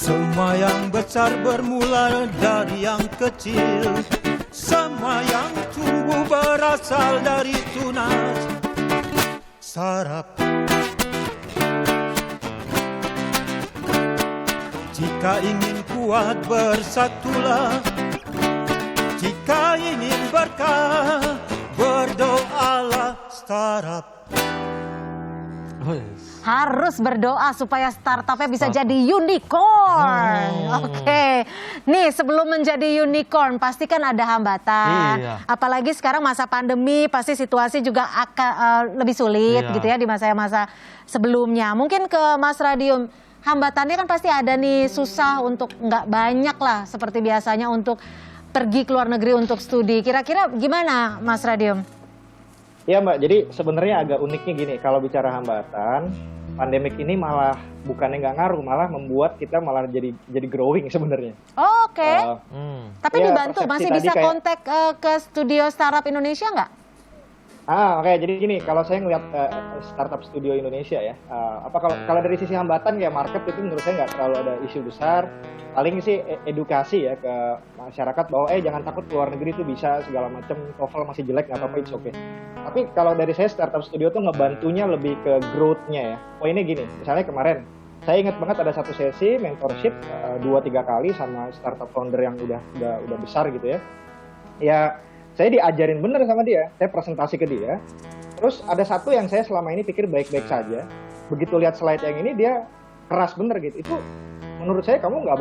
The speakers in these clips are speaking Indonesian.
Semua yang besar bermula dari yang kecil. Semua yang tumbuh berasal dari tunas. Sarap. Jika ingin kuat bersatulah. Jika ingin berkah berdoalah. Startup. Harus berdoa supaya startupnya bisa jadi unicorn. Oke. Nih sebelum menjadi unicorn pasti kan ada hambatan. Iya. Apalagi sekarang masa pandemi pasti situasi juga akan lebih sulit gitu ya di masa-masa sebelumnya. Mungkin ke Mas Radium, hambatannya kan pasti ada nih, susah untuk nggak banyak lah seperti biasanya untuk pergi ke luar negeri untuk studi. Kira-kira gimana Mas Radium? Ya Mbak, jadi sebenarnya agak uniknya gini, kalau bicara hambatan, pandemik ini malah bukannya nggak ngaruh, malah membuat kita malah jadi growing sebenarnya. Oh, oke. Tapi ya, dibantu, masih bisa kontak ke studio startup Indonesia nggak? Oke. Jadi gini, kalau saya ngeliat startup studio Indonesia ya, kalau dari sisi hambatan kayak market itu menurut saya nggak terlalu ada isu besar. Paling sih edukasi ya ke masyarakat bahwa jangan takut keluar negeri itu bisa segala macam, TOEFL masih jelek nggak apa-apa, it's okay. Tapi kalau dari saya startup studio tuh ngebantunya lebih ke growth-nya ya. Poinnya gini, misalnya kemarin saya ingat banget ada satu sesi mentorship 2-3 kali sama startup founder yang udah besar gitu ya. Ya saya diajarin bener sama dia, saya presentasi ke dia. Terus ada satu yang saya selama ini pikir baik-baik saja. Begitu lihat slide yang ini dia keras bener gitu. Itu menurut saya kamu nggak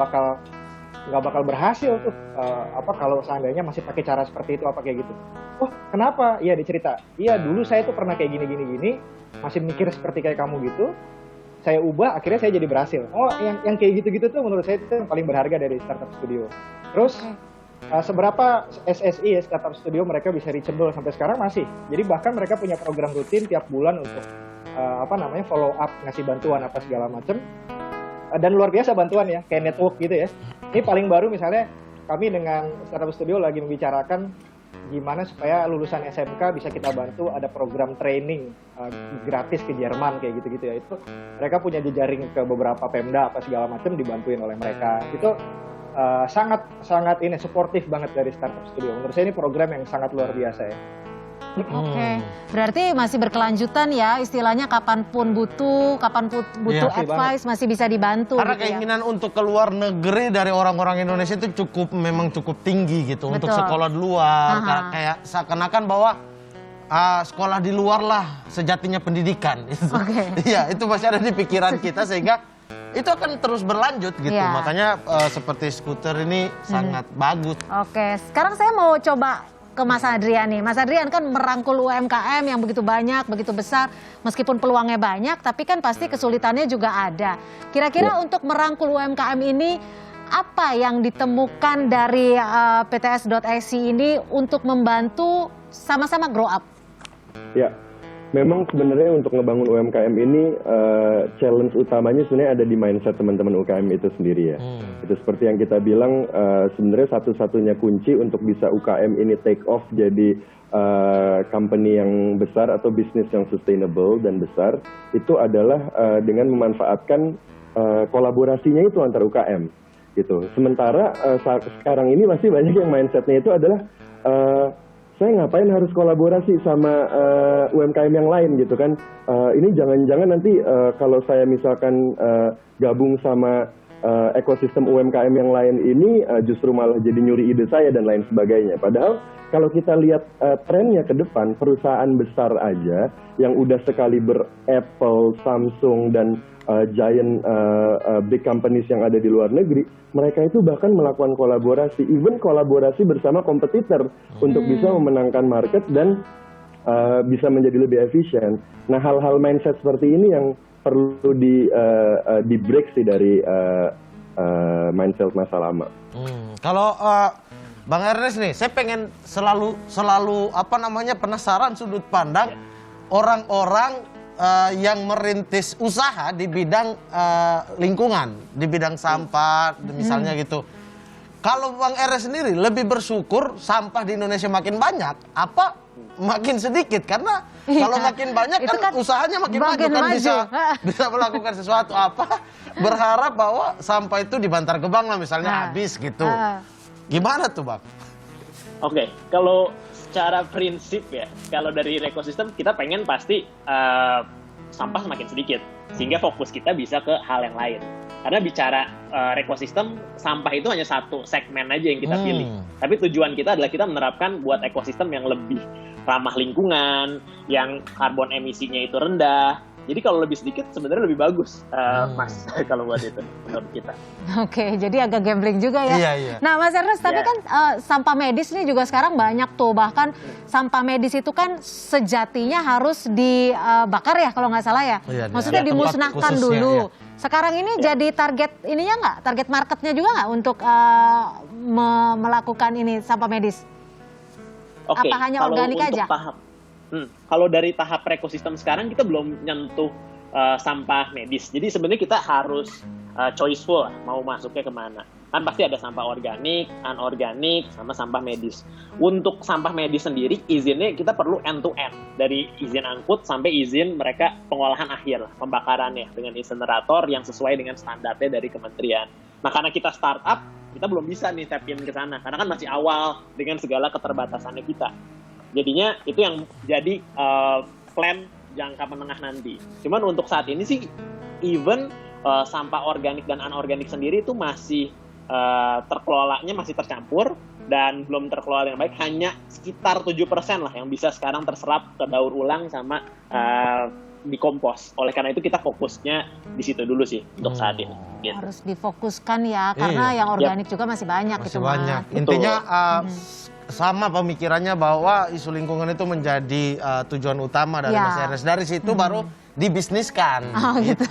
bakal berhasil tuh kalau seandainya masih pakai cara seperti itu kayak gitu. Oh kenapa? Iya dicerita. Iya dulu saya tuh pernah kayak gini, masih mikir seperti kayak kamu gitu. Saya ubah, akhirnya saya jadi berhasil. Oh yang kayak gitu-gitu tuh menurut saya itu yang paling berharga dari startup studio. Terus seberapa SSI ya startup studio mereka bisa reachable sampai sekarang masih. Jadi bahkan mereka punya program rutin tiap bulan untuk follow up, ngasih bantuan apa segala macam. Dan luar biasa bantuan ya, kayak network gitu ya. Ini paling baru misalnya kami dengan startup studio lagi membicarakan gimana supaya lulusan SMK bisa kita bantu ada program training gratis ke Jerman kayak gitu-gitu ya. Itu mereka punya jejaring ke beberapa Pemda apa segala macam dibantuin oleh mereka. Itu sangat ini suportif banget dari startup studio. Menurut saya ini program yang sangat luar biasa ya. Oke, berarti masih berkelanjutan ya, istilahnya kapanpun butuh advice masih bisa dibantu. Karena gitu keinginan untuk keluar negeri dari orang-orang Indonesia itu memang cukup tinggi gitu. Betul. Untuk sekolah di luar, kayak seakan-akan bahwa sekolah di luar lah sejatinya pendidikan. Iya, itu masih ada di pikiran kita sehingga itu akan terus berlanjut gitu. Makanya seperti skuter ini sangat bagus. Oke, sekarang saya mau coba ke Mas Adrian nih. Mas Adrian kan merangkul UMKM yang begitu banyak, begitu besar. Meskipun peluangnya banyak, tapi kan pasti kesulitannya juga ada. Kira-kira untuk merangkul UMKM ini, apa yang ditemukan dari PTS.IC ini untuk membantu sama-sama grow up? Ya, memang sebenarnya untuk ngebangun UMKM ini challenge utamanya sebenarnya ada di mindset teman-teman UMKM itu sendiri ya. Itu seperti yang kita bilang sebenarnya satu-satunya kunci untuk bisa UKM ini take off jadi company yang besar atau bisnis yang sustainable dan besar itu adalah dengan memanfaatkan kolaborasinya itu antar UKM gitu. Sementara sekarang ini masih banyak yang mindsetnya itu adalah saya ngapain harus kolaborasi sama UMKM yang lain gitu kan. Ini jangan-jangan nanti kalau saya misalkan gabung sama ekosistem UMKM yang lain ini justru malah jadi nyuri ide saya dan lain sebagainya. Padahal kalau kita lihat trennya ke depan, perusahaan besar aja yang udah sekali Apple, Samsung, dan giant big companies yang ada di luar negeri, mereka itu bahkan melakukan kolaborasi, even kolaborasi bersama kompetitor untuk bisa memenangkan market dan bisa menjadi lebih efisien. Nah, hal-hal mindset seperti ini yang perlu di break sih dari mindset masa lama. Kalau Bang Ernest nih, saya pengen selalu penasaran sudut pandang orang-orang yang merintis usaha di bidang lingkungan, di bidang sampah, misalnya gitu. Kalau Bang Ernest sendiri lebih bersyukur sampah di Indonesia makin banyak, apa makin sedikit karena Iya. kalau makin banyak Itu kan kan usahanya makin maju makin kan maju. bisa melakukan sesuatu apa berharap bahwa sampah itu di Bantar Gebang lah misalnya habis gitu. Gimana tuh Bang? Oke, kalau secara prinsip ya, kalau dari ekosistem kita pengen pasti sampah semakin sedikit, sehingga fokus kita bisa ke hal yang lain. Karena bicara ekosistem, sampah itu hanya satu segmen aja yang kita pilih. Tapi tujuan kita adalah kita menerapkan buat ekosistem yang lebih ramah lingkungan, yang karbon emisinya itu rendah. Jadi kalau lebih sedikit sebenarnya lebih bagus, Mas, kalau buat itu menurut kita. Oke, jadi agak gambling juga ya. Iya, iya. Nah, Mas Ernest, tapi Iya. kan sampah medis ini juga sekarang banyak tuh. Bahkan sampah medis itu kan sejatinya harus dibakar ya kalau nggak salah ya. Iya, Maksudnya ada tempat dimusnahkan khususnya, dulu. iya. Sekarang ini jadi target ininya nggak? Target marketnya juga nggak untuk melakukan ini sampah medis? Oke, Apa hanya kalau organik untuk aja? Kalau dari tahap ekosistem sekarang kita belum nyentuh sampah medis. Jadi sebenarnya kita harus choiceful lah, mau masuknya kemana. Kan pasti ada sampah organik, anorganik, sama sampah medis. Untuk sampah medis sendiri, izinnya kita perlu end-to-end. Dari izin angkut sampai izin mereka pengolahan akhir, pembakarannya dengan insinerator yang sesuai dengan standarnya dari kementerian. Nah, karena kita startup, kita belum bisa nih tap in ke sana. Karena kan masih awal dengan segala keterbatasannya kita. Jadinya itu yang jadi plan jangka menengah nanti. Cuman untuk saat ini sih, even sampah organik dan anorganik sendiri itu masih terkelolanya masih tercampur dan belum terkelola dengan baik. Hanya sekitar 7% lah yang bisa sekarang terserap ke daur ulang sama dikompos. Oleh karena itu kita fokusnya di situ dulu sih untuk saat ini. Gitu. Harus difokuskan ya, karena Iya. yang organik juga masih banyak Masih gitu, Mas. banyak. Intinya sama pemikirannya bahwa isu lingkungan itu menjadi tujuan utama dari Ya. Mas Ernest. Dari situ baru dibisniskan. Oh gitu.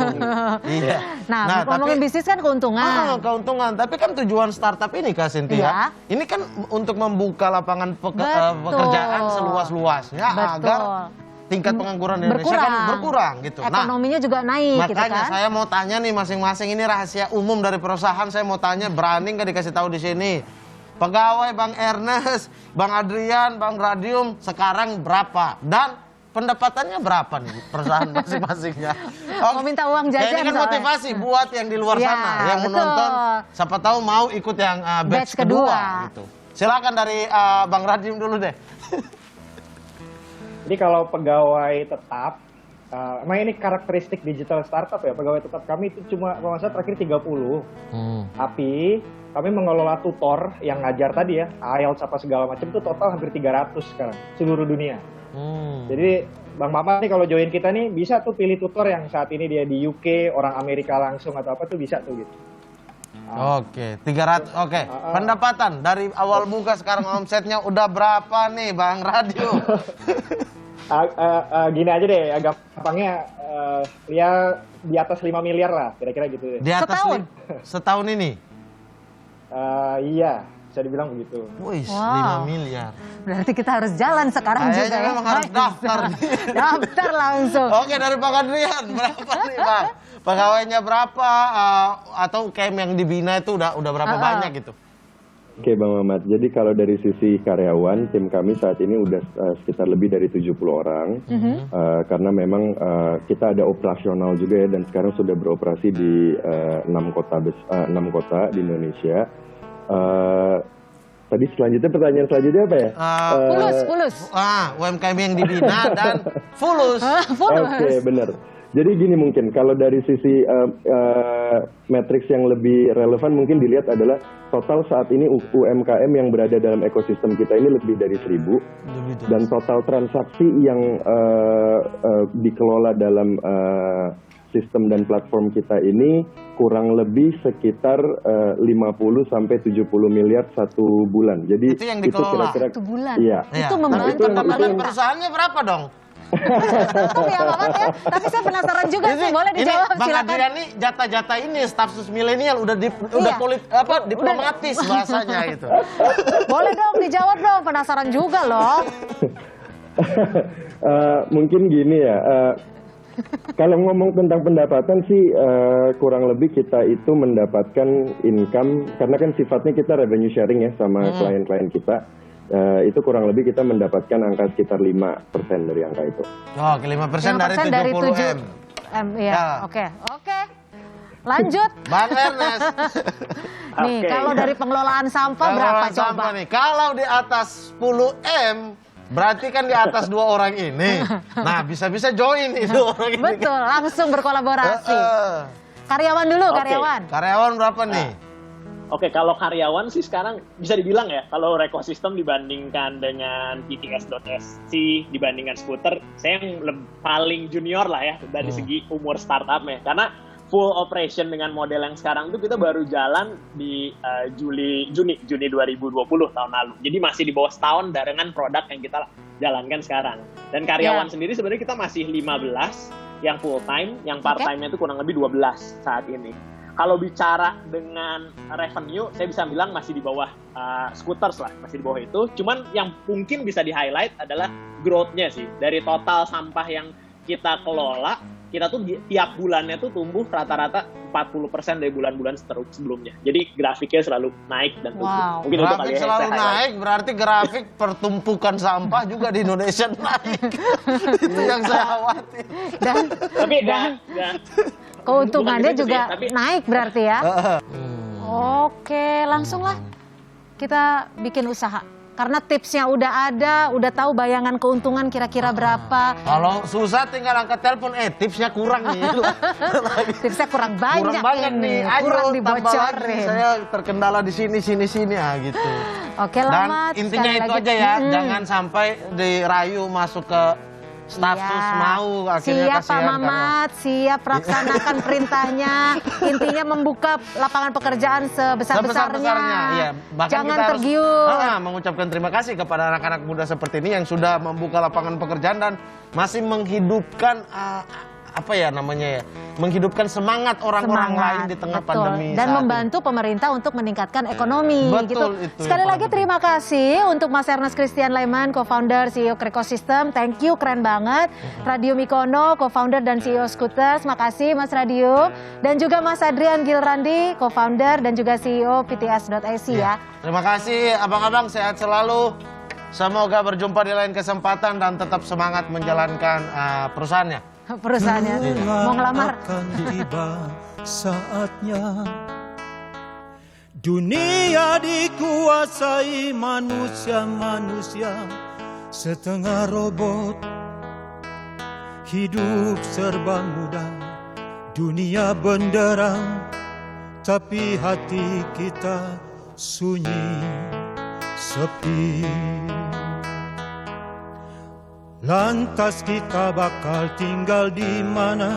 Iya. Nah, ngomongin bisnis kan keuntungan. Keuntungan. Tapi kan tujuan startup ini Kak Cynthia, Iya. ini kan untuk membuka lapangan Betul. pekerjaan seluas-luasnya Betul. agar tingkat pengangguran di Indonesia kan berkurang gitu. Ekonominya juga naik gitu makanya kan. saya mau tanya nih masing-masing, ini rahasia umum dari perusahaan, saya mau tanya, berani nggak dikasih tahu di sini? Pegawai Bang Ernest, Bang Adrian, Bang Radium sekarang berapa? Dan pendapatannya berapa nih perusahaan masing-masingnya? Mau minta uang jajan Ini kan soalnya. motivasi buat yang di luar Ya, sana, yang betul. menonton, siapa tahu mau ikut yang batch kedua. Gitu. Silakan dari Bang Radium dulu deh. Jadi kalau pegawai tetap, emang ini karakteristik digital startup ya, pegawai tetap kami itu cuma kalau nggak salah terakhir 30. Tapi kami mengelola tutor yang ngajar tadi ya, IELTS apa segala macam itu total hampir 300 sekarang, seluruh dunia. Jadi Bang Mamat nih kalau join kita nih bisa tuh pilih tutor yang saat ini dia di UK, orang Amerika langsung atau apa tuh bisa tuh gitu. Oke, 300. Oke, pendapatan dari awal buka sekarang omsetnya udah berapa nih Bang Radio? Gini aja deh, agak gampangnya ya di atas 5 miliar lah, kira-kira gitu deh. Di atas Setahun? setahun ini. Iya, bisa dibilang begitu. Wih, Wow. 5 miliar. Berarti kita harus jalan sekarang Kayaknya juga ya. memang harus daftar. Daftar langsung. Oke, dari Bang Adrian, berapa nih Bang? Pegawainya berapa? Atau UKM yang dibina itu udah berapa banyak gitu? Oke Bang Mamat, jadi kalau dari sisi karyawan, tim kami saat ini udah sekitar lebih dari 70 orang. Karena memang kita ada operasional juga ya, dan sekarang sudah beroperasi di 6 kota di Indonesia. Tadi pertanyaan selanjutnya apa ya? Fulus. UMKM yang dibina dan fulus. Fulus. Oke, benar. Jadi gini mungkin, kalau dari sisi matriks yang lebih relevan mungkin dilihat adalah total saat ini UMKM yang berada dalam ekosistem kita ini lebih dari 1.000. Dan total transaksi yang dikelola dalam sistem dan platform kita ini kurang lebih sekitar 50-70 miliar satu bulan. Jadi Itu yang dikelola. Satu bulan. Iya. Itu Tapi membantu pendapatan perusahaannya berapa dong? Tahu ya Mamat ya. Tapi saya penasaran juga sih, boleh dijawab Bang silakan. Adrian nih jatah-jatah ini staf sus milenial udah diplomatis bahasanya gitu. Boleh dong dijawab dong, penasaran juga loh. Mungkin gini ya, kalau ngomong tentang pendapatan sih kurang lebih kita itu mendapatkan income, karena kan sifatnya kita revenue sharing ya sama klien-klien kita. itu kurang lebih kita mendapatkan angka sekitar 5% dari angka itu. Oh, 5% dari 70 M. Ya, oke. Lanjut. Bang Ernest. Nih, kalau dari pengelolaan sampah berapa Pengelolaan coba? sampah nih. Kalau di atas 10 M, berarti kan di atas 2 orang ini. Nah, bisa-bisa join itu orang ini. Betul, langsung berkolaborasi. Karyawan dulu, Oke. karyawan. Karyawan berapa nih? Oke, kalau karyawan sih sekarang bisa dibilang ya, kalau Rekosistem dibandingkan dengan PTS.SC, dibandingkan Skuter, saya yang paling junior lah ya dari segi umur startupnya. Karena full operation dengan model yang sekarang itu kita baru jalan di Juni 2020 tahun lalu. Jadi masih di bawah setahun dengan produk yang kita jalankan sekarang. Dan karyawan sendiri sebenarnya kita masih 15 yang full time, yang part time-nya itu kurang lebih 12 saat ini. Kalau bicara dengan revenue, saya bisa bilang masih di bawah Scooters lah, masih di bawah itu. Cuman yang mungkin bisa di-highlight adalah growth-nya sih. Dari total sampah yang kita kelola, kita tuh tiap bulannya tuh tumbuh rata-rata 40% dari bulan-bulan sebelumnya. Jadi grafiknya selalu naik dan tumbuh. Wow. Mungkin itu kali Grafik ya selalu saya highlight. naik, berarti grafik pertumpukan sampah juga di Indonesia naik. Itu yang saya khawatir. Tapi Keuntungannya bukan gitu juga sih, tapi- naik berarti ya. Oke, langsunglah kita bikin usaha. Karena tipsnya udah ada, udah tahu bayangan keuntungan kira-kira berapa. Kalau susah tinggal angkat telepon, tipsnya kurang nih. Tipsnya kurang banyak, Kurang banyak ini, nih, ayo kurang tambah lagi. dibocorin. Saya terkendala di sini gitu. Oke, Dan Lamat. intinya sekali itu lagi. aja ya, jangan sampai dirayu masuk ke stafsus Iya. mau akhirnya Siap Pak kasihan Mamat, siap laksanakan perintahnya. Intinya membuka lapangan pekerjaan sebesar-besarnya. Iya. Bahkan Jangan kita harus tergiur. mengucapkan terima kasih kepada anak-anak muda seperti ini yang sudah membuka lapangan pekerjaan dan masih menghidupkan menghidupkan semangat orang-orang lain di tengah betul. pandemi Dan saat membantu pemerintah untuk meningkatkan ekonomi. Betul, gitu. itu Sekali yang lagi paling terima kasih untuk Mas Ernest Christian Lehman, co-founder CEO Rekosistem. Thank you, keren banget. Radio Mikono, co-founder dan CEO Scooters. Makasih Mas Radio. Dan juga Mas Adrian Gilrandi, co-founder dan juga CEO PTS.SC ya. Terima kasih abang-abang, sehat selalu. Semoga berjumpa di lain kesempatan dan tetap semangat menjalankan perusahaannya. Perusahaannya mau ngelamar. Akan tiba saatnya dunia dikuasai manusia-manusia setengah robot, hidup serba mudah, dunia benderang, tapi hati kita sunyi sepi. Lantas kita bakal tinggal di mana?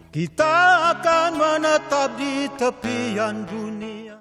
Kita akan menetap di tepian dunia.